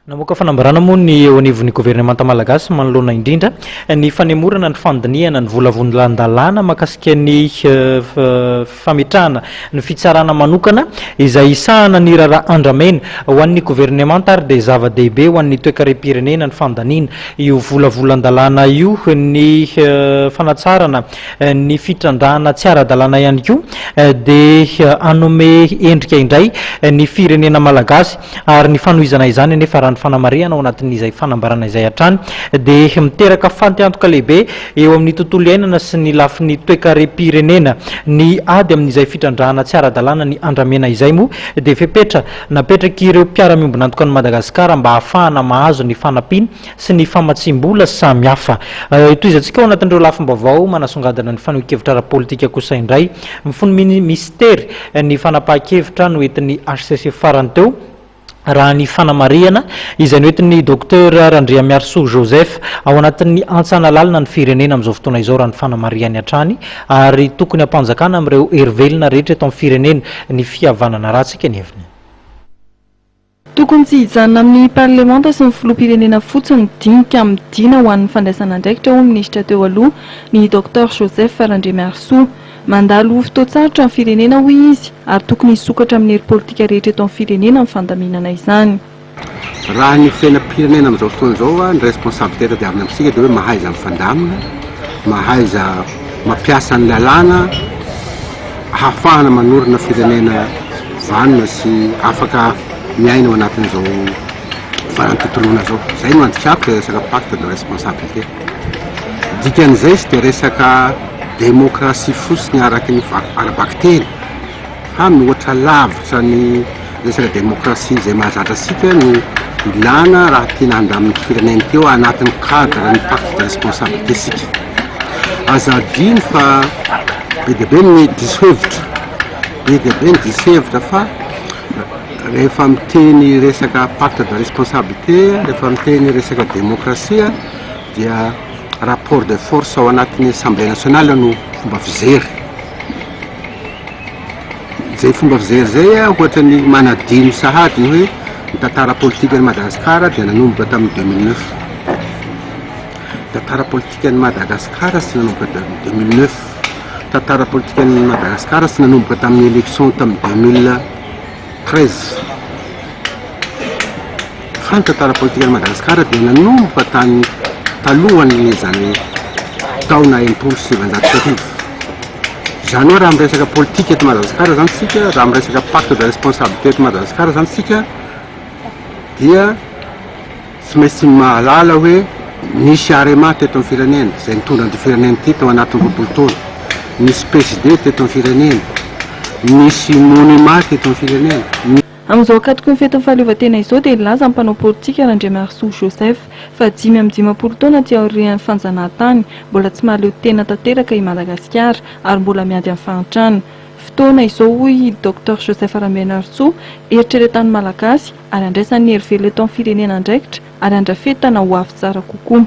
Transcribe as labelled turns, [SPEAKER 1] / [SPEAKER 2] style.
[SPEAKER 1] Namoaka fanambarana moa ny eo anivon'ny gouvernemanta malagasy manoloana indrindra ny fanemorana ny fandiniana ny volavonlandalana makasika ny fametrahana ny fitsarana manokana izay isahana ny raharaha andramena ho an'ny gouvernemanta ary dia zava-dehibe ho an'ny toe-karem-pirenena ny fandaniana io volavonlandalana io ny fanatsarana ny fitrandrahana tsy ara-dalàna ihany koa dia anome endrika indray ny firenena malagasy ary ny fanohizana izany nefa ny fanamariana ao anatin'izay fanambarana izay hatrany dia miteraka fanteantoka lehibe eo amin'ny tontolo iainana sy ny lafin'ny toe-karem-pirenena ny ady amin'izay fitrandrahana tsy ara-dalàna ny andramena izay moa dia fepetra napetraka ireo mpiara-miombona antoka ny Madagasikara mba hahafahana mahazo ny fanampiana sy ny famatsim-bola samy hafa. Toizantsika ao anatin'ireo lafim-baovao manasongadina ny fanehoan-kevitra ara-politika kosa indray mifono mistera ny fanapahan-kevitra no entin'ny HCC farany teo raha ny fanamariana izay noentin'ny docteur Randriamiarsoa Joseph ao anatin'ny antsana lalina ny firenena amin'izao fotoana izao raha ny fanamariany hatrany ary tokony hampanjakana amin'ireo hery-velona rehetra eto amin'ny firenena ny fihavanana ratsika ny heviny.
[SPEAKER 2] Tokony tsy hijanona amin'ny parlemanta sy ny filoham-pirenena fotsiny dinika amin'ny dina ho an'ny fandraisana andraikitra ho minisitra teo aloha ny docteur Joseph Randriamiarsoa. Mandalo fotoan-tsarotra amin'ny firenena hoy izy ary tokony hisokatra amin'ny hery politika rehetra eto amin'ny firenena amin'ny fandaminana izany.
[SPEAKER 3] Raha ny fiainam-pirenena amin'izao fotoana izao ny responsabilité tadiavina amintsika dia hoe mahaiza mifandamina, mahaiza mampiasa ny lalàna ahafahana manorina firenena vanona sy afaka miaina ao anatin'izao varantontoloana izao. Izay no andikako dia resaka pacte de responsabilité. Dikan'izay sy dia resaka demokrasia fotsiny araky ny ara-bakteny fa mihoatra lavitra ny resaka demokrasia izay mahazatra asika no ilana raha tiana handamin'ny firenena teo anatin'ny cadre ny pacte de responsabilité sika. Aza adiny fa be dia be ny disihevitra fa rehefa miteny resaka pacte de responsabilité, rehefa miteny resaka demokrasia dia rapport de force ao anatin'ny assemblée nationale no fomba fizery. Zay fomba fizery zay ohatra ny manadino sahady ny hoe ny tantara politika ny Madagasikara dia nanomboka tamin'ny 2009. Tantara politika ny Madagasikara sy nanomboka tamin'ny 2009. Tantara politika ny Madagasikara sy nanomboka tamin'ny élection tamin'ny 2013. Fa ny tantara politika ny Madagasikara dia nanomboka tany talohan'ny zany taona 1970. Izany hoe raha miresaka politika eto Madagasikara zany sika, raha miresaka pacte de responsabilité eto Madagasikara zany sika dia tsy maintsy mahalala hoe nisy arema teto amin'ny firenena izay nitondra ny firenena ty tao anatin'ny roapolo taona, nisy PSD teto amin'ny firenena, nisy monument teto amin'ny firenena.
[SPEAKER 2] Amin'izao akatoko ny fetin'ny fahaleovantena izao dia ilaza ny mpanao politika Randriamiarsoa Joseph fa 5 taona ty aorian'ny fanjanahantany mbola tsy mahaleo tena tanteraka i Madagasikara ary mbola miady amin'ny fahantrana. Fotoana izao hoy docteur Joseph Randriamiarsoa eritreretan'ny malagasy ary andraisan'ny hery velona eto amin'ny firenena andraikitra ary andrafetana ho avy tsara kokoa.